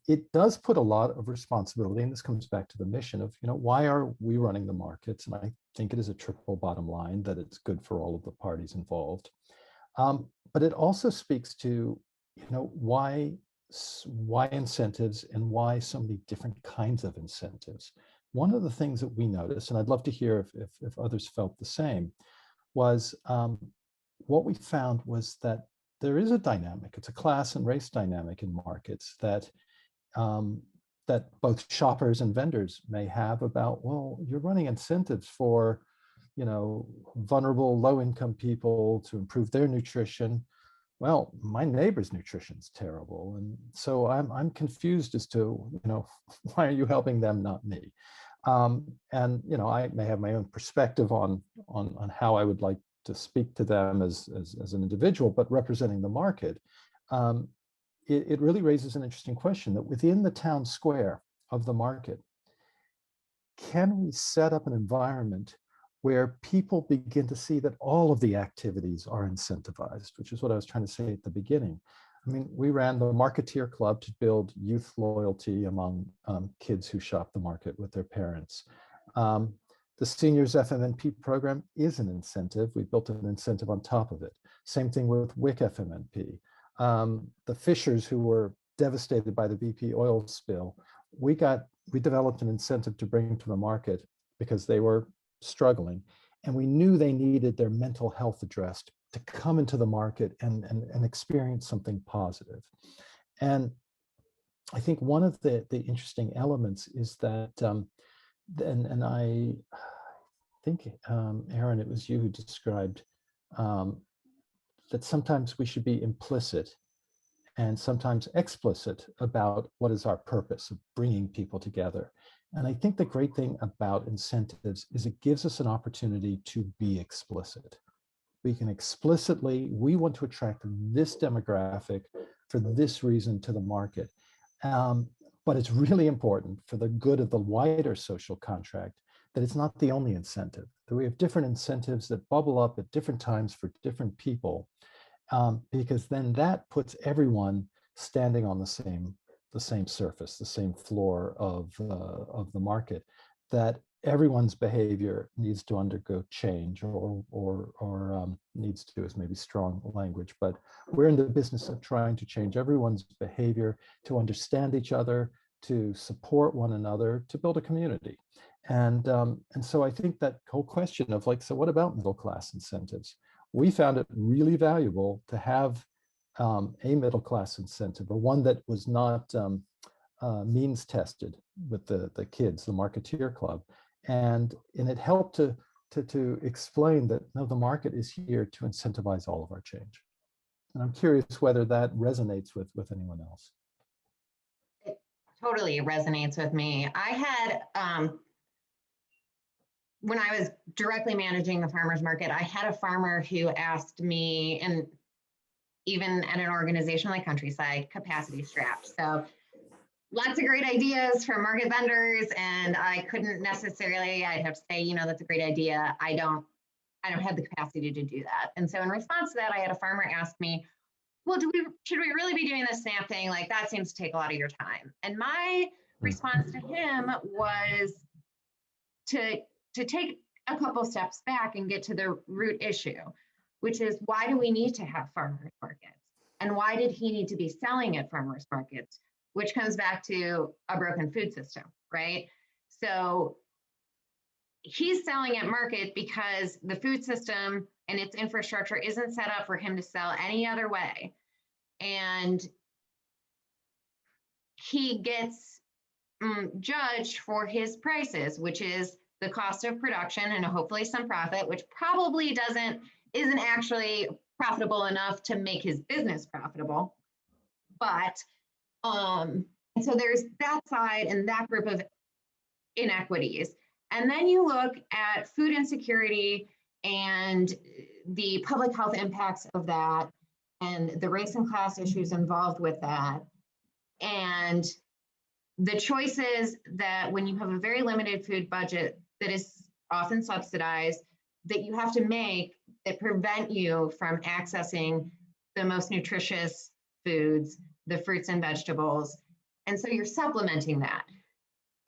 It does put a lot of responsibility, and this comes back to the mission of, why are we running the markets? And I think it is a triple bottom line, that it's good for all of the parties involved. But it also speaks to, why incentives and why so many different kinds of incentives. One of the things that we noticed, and I'd love to hear if others felt the same, was what we found was that there is a dynamic. It's a class and race dynamic in markets that that both shoppers and vendors may have about, well, you're running incentives for, vulnerable low-income people to improve their nutrition. Well, my neighbor's nutrition's terrible, and so I'm confused as to, why are you helping them, not me? And I may have my own perspective on how I would like to speak to them as an individual, but representing the market, it really raises an interesting question that within the town square of the market, can we set up an environment where people begin to see that all of the activities are incentivized, which is what I was trying to say at the beginning. I mean, we ran the Marketeer Club to build youth loyalty among kids who shop the market with their parents. The Seniors FMNP program is an incentive. We built an incentive on top of it. Same thing with Wic FMNP. The fishers who were devastated by the BP oil spill, we developed an incentive to bring to the market because they were struggling, and we knew they needed their mental health addressed to come into the market and experience something positive. And I think one of the interesting elements is that, and I think, Aaron, it was you who described that sometimes we should be implicit and sometimes explicit about what is our purpose of bringing people together. And I think the great thing about incentives is it gives us an opportunity to be explicit. We can explicitly, we want to attract this demographic for this reason to the market. But it's really important for the good of the wider social contract that it's not the only incentive, that we have different incentives that bubble up at different times for different people, because then that puts everyone standing on the same surface, the same floor of the market, that everyone's behavior needs to undergo change or needs to is maybe strong language, but we're in the business of trying to change everyone's behavior to understand each other, to support one another, to build a community. And so I think that whole question of like, so what about middle class incentives? We found it really valuable to have a middle class incentive, or one that was not means tested with the kids, the Marketeer Club. And it helped to explain that, no, the market is here to incentivize all of our change. And I'm curious whether that resonates with anyone else. It totally resonates with me. I had, when I was directly managing the farmer's market, I had a farmer who asked me, and even at an organization like Countryside, capacity strapped. So lots of great ideas from market vendors, and I couldn't necessarily, I'd have to say, that's a great idea. I don't have the capacity to do that. And so in response to that, I had a farmer ask me, well, should we really be doing the SNAP thing? Like, that seems to take a lot of your time. And my response to him was to take a couple steps back and get to the root issue, which is, why do we need to have farmers markets? And why did he need to be selling at farmers markets? Which comes back to a broken food system, right? So he's selling at market because the food system and its infrastructure isn't set up for him to sell any other way. And he gets judged for his prices, which is the cost of production and hopefully some profit, which probably isn't actually profitable enough to make his business profitable. But and so there's that side and that group of inequities. And then you look at food insecurity and the public health impacts of that and the race and class issues involved with that. And the choices that when you have a very limited food budget that is often subsidized, that you have to make that prevent you from accessing the most nutritious foods, the fruits and vegetables. And so you're supplementing that.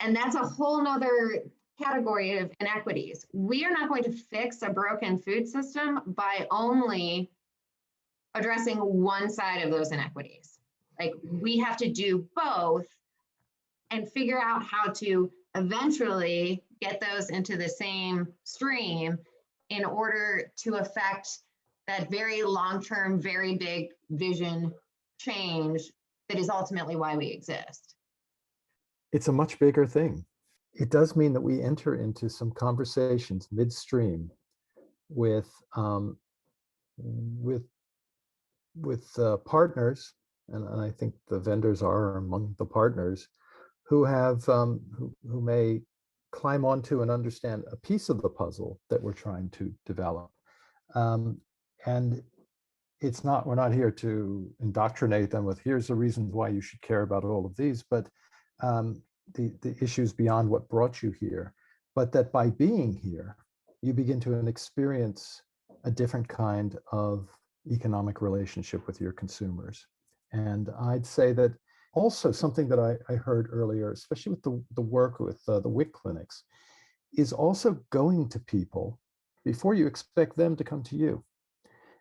And that's a whole nother category of inequities. We are not going to fix a broken food system by only addressing one side of those inequities. Like, we have to do both and figure out how to eventually get those into the same stream in order to affect that very long-term, very big vision change that is ultimately why we exist. It's a much bigger thing. It does mean that we enter into some conversations midstream with partners, and I think the vendors are among the partners who have who may climb onto and understand a piece of the puzzle that we're trying to develop. And we're not here to indoctrinate them with here's the reasons why you should care about all of these, but the issues beyond what brought you here, but that by being here, you begin to experience a different kind of economic relationship with your consumers. And I'd say that also something that I heard earlier, especially with the work with the WIC clinics, is also going to people before you expect them to come to you.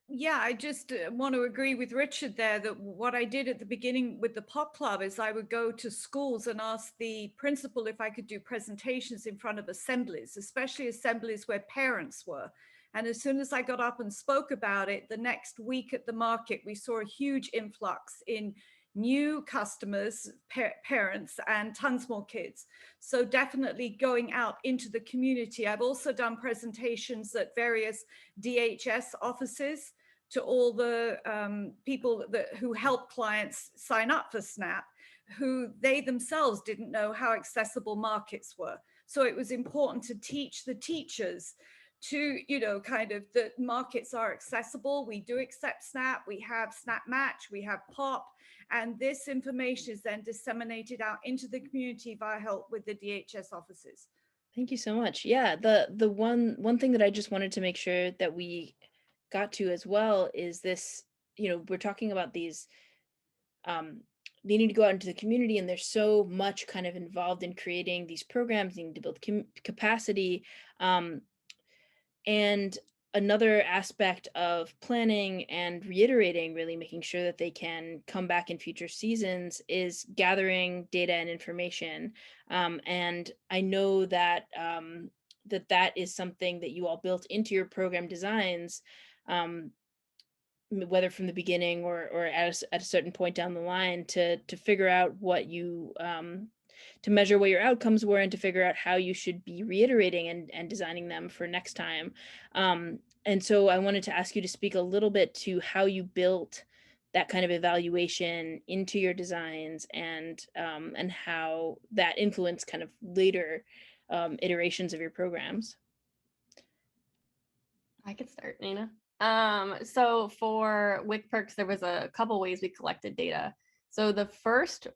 Yeah, I just want to agree with Richard there that what I did at the beginning with the Pop Club is I would go to schools and ask the principal if I could do presentations in front of assemblies, especially assemblies where parents were. And as soon as I got up and spoke about it, the next week at the market, we saw a huge influx in new customers, parents, and tons more kids. So definitely going out into the community. I've also done presentations at various DHS offices to all the people who help clients sign up for SNAP, who they themselves didn't know how accessible markets were. So it was important to teach the teachers to, kind of the markets are accessible. We do accept SNAP. We have SNAP Match. We have POP. And this information is then disseminated out into the community via help with the DHS offices. Thank you so much. Yeah, the one thing that I just wanted to make sure that we got to as well is this, we're talking about these needing to go out into the community, and there's so much kind of involved in creating these programs, needing to build capacity. And another aspect of planning and reiterating, really making sure that they can come back in future seasons, is gathering data and information. And I know that that is something that you all built into your program designs, whether from the beginning or at a certain point down the line, to figure out what you to measure what your outcomes were and to figure out how you should be reiterating and designing them for next time. And so I wanted to ask you to speak a little bit to how you built that kind of evaluation into your designs, and how that influenced kind of later iterations of your programs. I could start, Nina. So for Wic Perks, there was a couple ways we collected data. So the first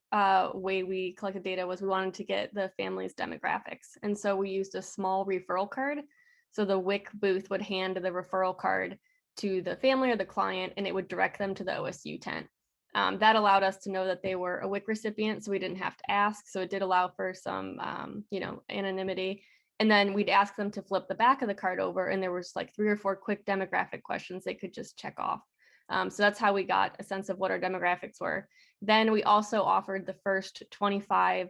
way we collected data was we wanted to get the family's demographics. And so we used a small referral card. So the WIC booth would hand the referral card to the family or the client, and it would direct them to the OSU tent. That allowed us to know that they were a WIC recipient, so we didn't have to ask. So it did allow for some, anonymity. And then we'd ask them to flip the back of the card over, and there was like 3 or 4 quick demographic questions they could just check off. So that's how we got a sense of what our demographics were. Then we also offered the first 25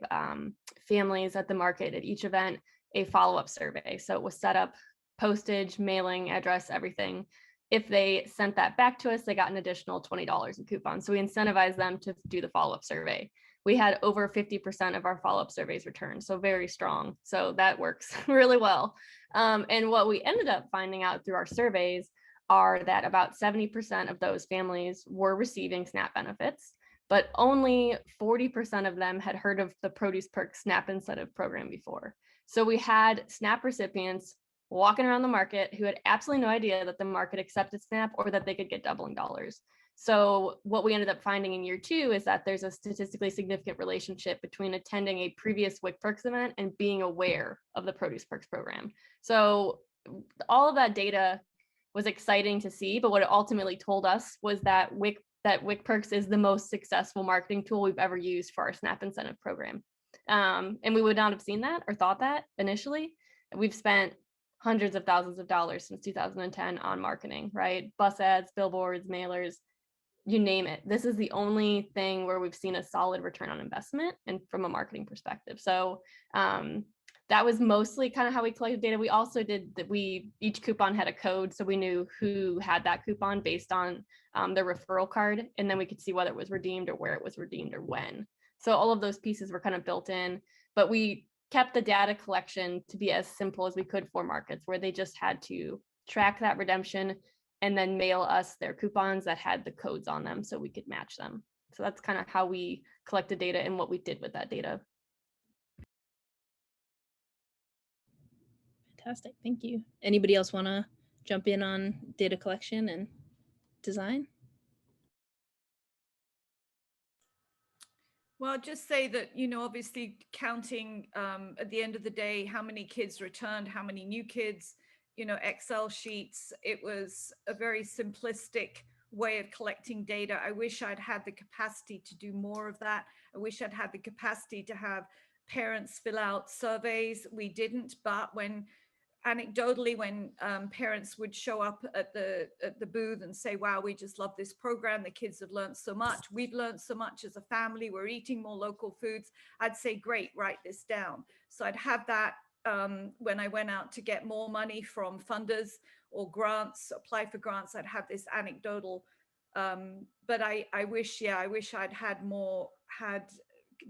families at the market at each event a follow-up survey. So it was set up, postage, mailing, address, everything. If they sent that back to us, they got an additional $20 in coupons. So we incentivized them to do the follow-up survey. We had over 50% of our follow-up surveys returned, so very strong. So that works really well. And what we ended up finding out through our surveys are that about 70% of those families were receiving SNAP benefits, but only 40% of them had heard of the Produce Perks SNAP incentive program before. So we had SNAP recipients walking around the market who had absolutely no idea that the market accepted SNAP or that they could get doubling dollars. So what we ended up finding in year 2 is that there's a statistically significant relationship between attending a previous Wic Perks event and being aware of the Produce Perks program. So all of that data was exciting to see, but what it ultimately told us was that Wic Perks is the most successful marketing tool we've ever used for our SNAP incentive program. And we would not have seen that or thought that initially. We've spent hundreds of thousands of dollars since 2010 on marketing, right? Bus ads, billboards, mailers, you name it. This is the only thing where we've seen a solid return on investment and from a marketing perspective. So that was mostly kind of how we collected data. We also did that. Each coupon had a code, so we knew who had that coupon based on the referral card, and then we could see whether it was redeemed or where it was redeemed or when. So all of those pieces were kind of built in, but we kept the data collection to be as simple as we could for markets, where they just had to track that redemption and then mail us their coupons that had the codes on them so we could match them. So that's kind of how we collected data and what we did with that data. Fantastic, thank you. Anybody else want to jump in on data collection and design? Well, I'll just say that, obviously counting at the end of the day, how many kids returned, how many new kids, Excel sheets, it was a very simplistic way of collecting data. I wish I'd had the capacity to do more of that. I wish I'd had the capacity to have parents fill out surveys. We didn't, but anecdotally, when parents would show up at the booth and say, wow, we just love this program, the kids have learned so much, we've learned so much as a family, we're eating more local foods, I'd say, great, write this down. So I'd have that when I went out to get more money from funders or grants, apply for grants, I'd have this anecdotal, but I wish I'd had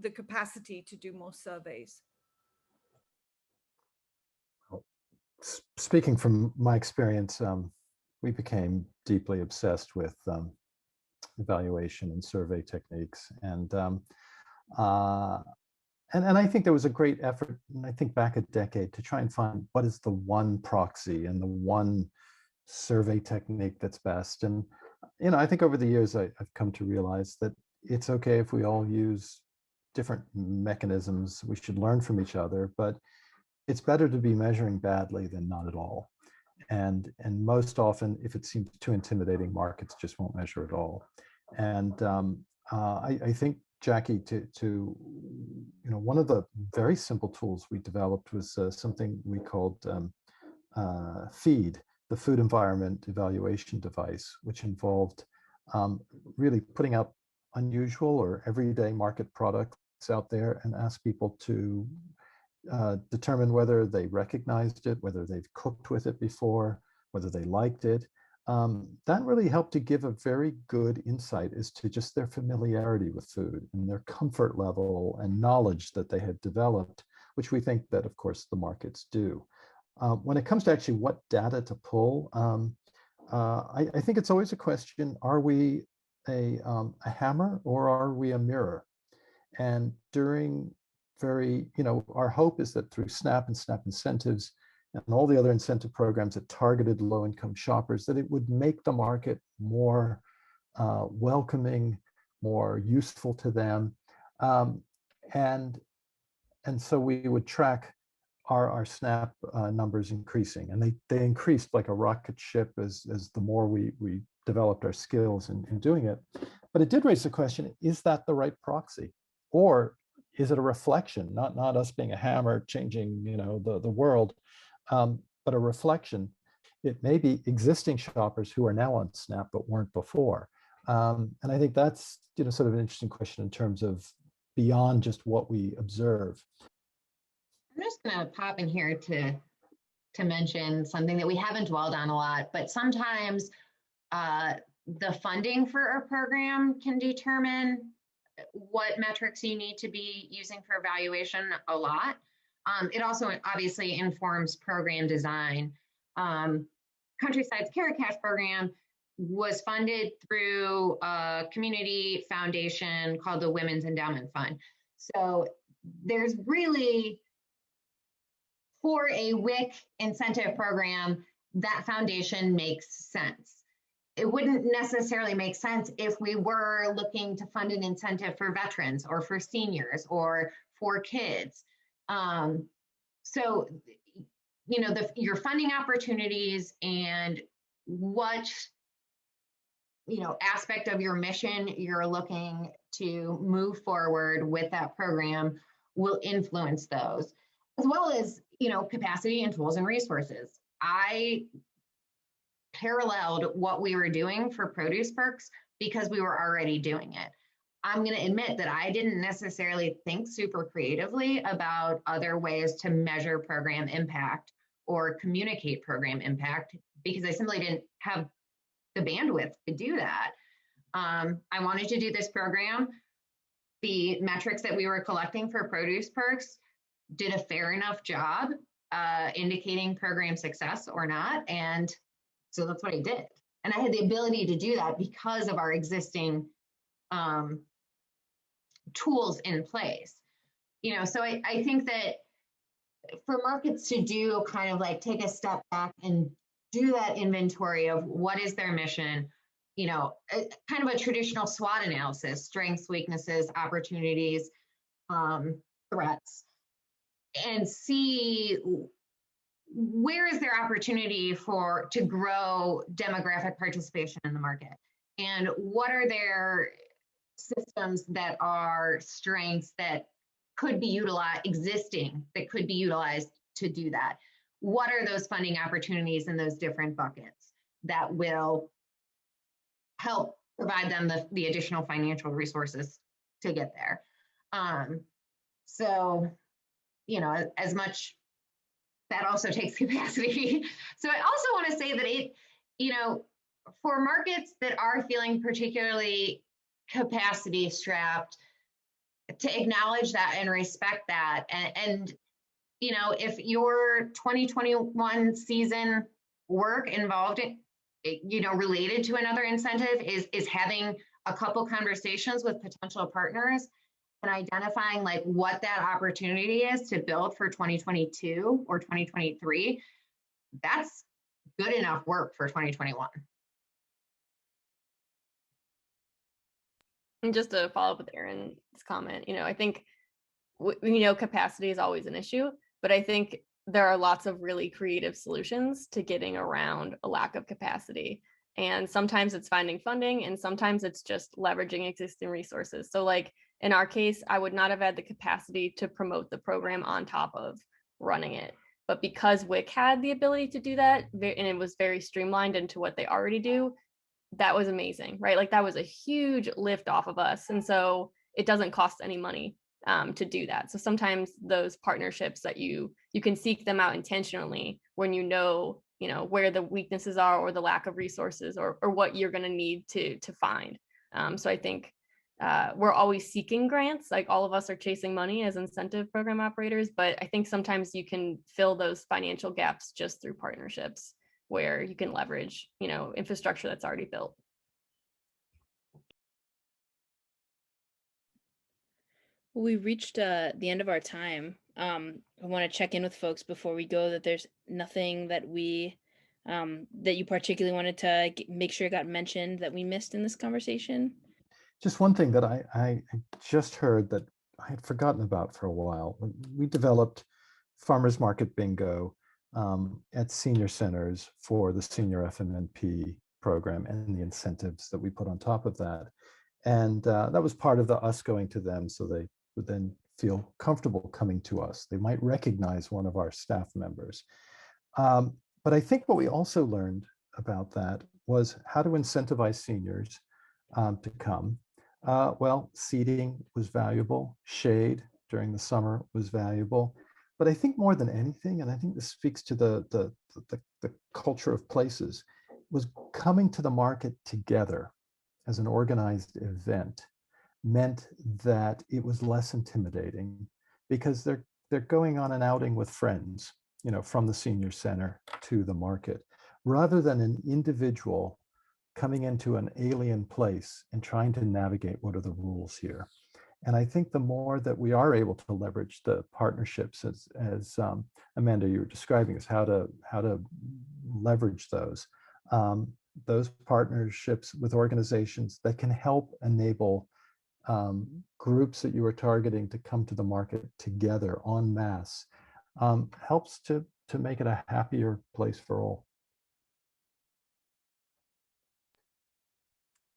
the capacity to do more surveys. Speaking from my experience, we became deeply obsessed with evaluation and survey techniques, and I think there was a great effort, and I think back a decade, to try and find what is the one proxy and the one survey technique that's best. And I think over the years I've come to realize that it's okay if we all use different mechanisms. We should learn from each other, but it's better to be measuring badly than not at all. And most often, if it seems too intimidating, markets just won't measure at all. And I think, Jackie, one of the very simple tools we developed was something we called FEED, the Food Environment Evaluation Device, which involved really putting out unusual or everyday market products out there and ask people to determine whether they recognized it, whether they've cooked with it before, whether they liked it. That really helped to give a very good insight as to just their familiarity with food and their comfort level and knowledge that they had developed, which we think that, of course, the markets do. When it comes to actually what data to pull, I think it's always a question, are we a hammer or are we a mirror? And our hope is that through SNAP and SNAP incentives and all the other incentive programs that targeted low-income shoppers, that it would make the market more welcoming, more useful to them. And so we would track our SNAP numbers increasing, and they increased like a rocket ship as the more we developed our skills in doing it. But it did raise the question, is that the right proxy? Or is it a reflection, not us being a hammer changing the world, but a reflection? It may be existing shoppers who are now on SNAP but weren't before. And I think that's sort of an interesting question in terms of beyond just what we observe. I'm just going to pop in here to mention something that we haven't dwelled on a lot, but sometimes the funding for a program can determine what metrics you need to be using for evaluation a lot. It also obviously informs program design. Countryside's Carrot Cash program was funded through a community foundation called the Women's Endowment Fund. So there's really, for a WIC incentive program, that foundation makes sense. It wouldn't necessarily make sense if we were looking to fund an incentive for veterans or for seniors or for kids. So, your funding opportunities and what, aspect of your mission you're looking to move forward with that program will influence those, as well as, capacity and tools and resources. I paralleled what we were doing for Produce Perks because we were already doing it. I'm going to admit that I didn't necessarily think super creatively about other ways to measure program impact or communicate program impact because I simply didn't have the bandwidth to do that. I wanted to do this program. The metrics that we were collecting for Produce Perks did a fair enough job indicating program success or not. And so that's what I did. And I had the ability to do that because of our existing tools in place. So I think that for markets to do kind of like take a step back and do that inventory of what is their mission, kind of a traditional SWOT analysis, strengths, weaknesses, opportunities, threats, and see where is their opportunity to grow demographic participation in the market, and what are their systems that are strengths that could be utilized, that could be utilized to do that. What are those funding opportunities in those different buckets that will help provide them the additional financial resources to get there? So, as much, that also takes capacity. So I also want to say that for markets that are feeling particularly capacity strapped, to acknowledge that and respect that. And if your 2021 season work involved, related to another incentive is having a couple conversations with potential partners and identifying like what that opportunity is to build for 2022 or 2023, that's good enough work for 2021. And just to follow up with Erin's comment, I think, capacity is always an issue, but I think there are lots of really creative solutions to getting around a lack of capacity. And sometimes it's finding funding, and sometimes it's just leveraging existing resources. So like in our case, I would not have had the capacity to promote the program on top of running it. But because Wic had the ability to do that, and it was very streamlined into what they already do, that was amazing, right? Like that was a huge lift off of us. And so it doesn't cost any money to do that. So sometimes those partnerships that you can seek them out intentionally when where the weaknesses are or the lack of resources or what you're going to need to find. So I think we're always seeking grants, like all of us are chasing money as incentive program operators, but I think sometimes you can fill those financial gaps just through partnerships where you can leverage, infrastructure that's already built. Well, we reached the end of our time. I want to check in with folks before we go that there's nothing that that you particularly wanted to make sure got mentioned that we missed in this conversation. Just one thing that I just heard that I had forgotten about for a while. We developed farmers market bingo at senior centers for the senior FMNP program and the incentives that we put on top of that. And that was part of us going to them so they would then feel comfortable coming to us. They might recognize one of our staff members. But I think what we also learned about that was how to incentivize seniors to come. Well, seating was valuable, shade during the summer was valuable. But I think more than anything, and I think this speaks to the culture of places, was coming to the market together as an organized event meant that it was less intimidating because they're going on an outing with friends, from the senior center to the market, rather than an individual coming into an alien place and trying to navigate what are the rules here. And I think the more that we are able to leverage the partnerships, as Amanda, you were describing, is how to leverage those partnerships with organizations that can help enable groups that you are targeting to come to the market together en masse, helps to make it a happier place for all.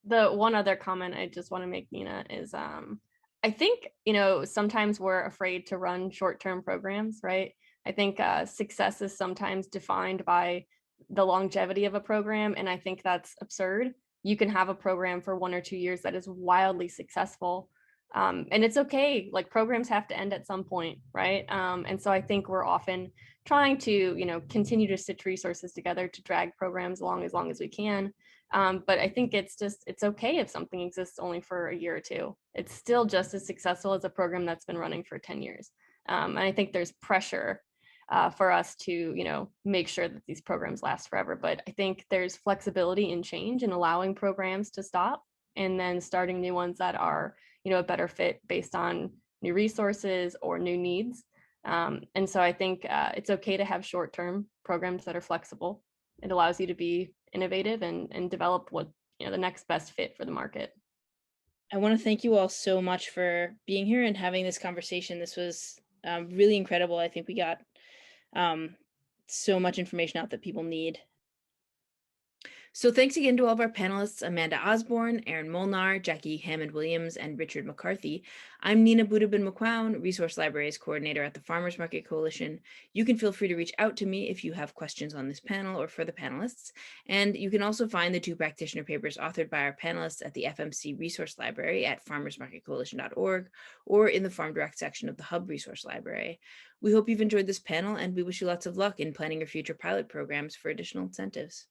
The one other comment I just want to make, Nina, is I think, sometimes we're afraid to run short-term programs, right? I think success is sometimes defined by the longevity of a program, and I think that's absurd. you can have a program for 1 or 2 years that is wildly successful. And it's okay, like programs have to end at some point, right? And so I think we're often trying to, continue to stitch resources together to drag programs along as we can. But I think it's okay if something exists only for a year or two. It's still just as successful as a program that's been running for 10 years. And I think there's pressure for us to, make sure that these programs last forever. But I think there's flexibility in change and allowing programs to stop and then starting new ones that are, a better fit based on new resources or new needs. And so I think it's okay to have short-term programs that are flexible. It allows you to be innovative and develop what, the next best fit for the market. I want to thank you all so much for being here and having this conversation. This was really incredible. I think we got so much information out that people need. So thanks again to all of our panelists, Amanda Osborne, Erin Molnar, Jackie Hammond-Williams, and Richard McCarthy. I'm Nina Budabin-McQuown, Resource Libraries Coordinator at the Farmers Market Coalition. You can feel free to reach out to me if you have questions on this panel or for the panelists. And you can also find the 2 practitioner papers authored by our panelists at the FMC Resource Library at farmersmarketcoalition.org or in the Farm Direct section of the Hub Resource Library. We hope you've enjoyed this panel, and we wish you lots of luck in planning your future pilot programs for additional incentives.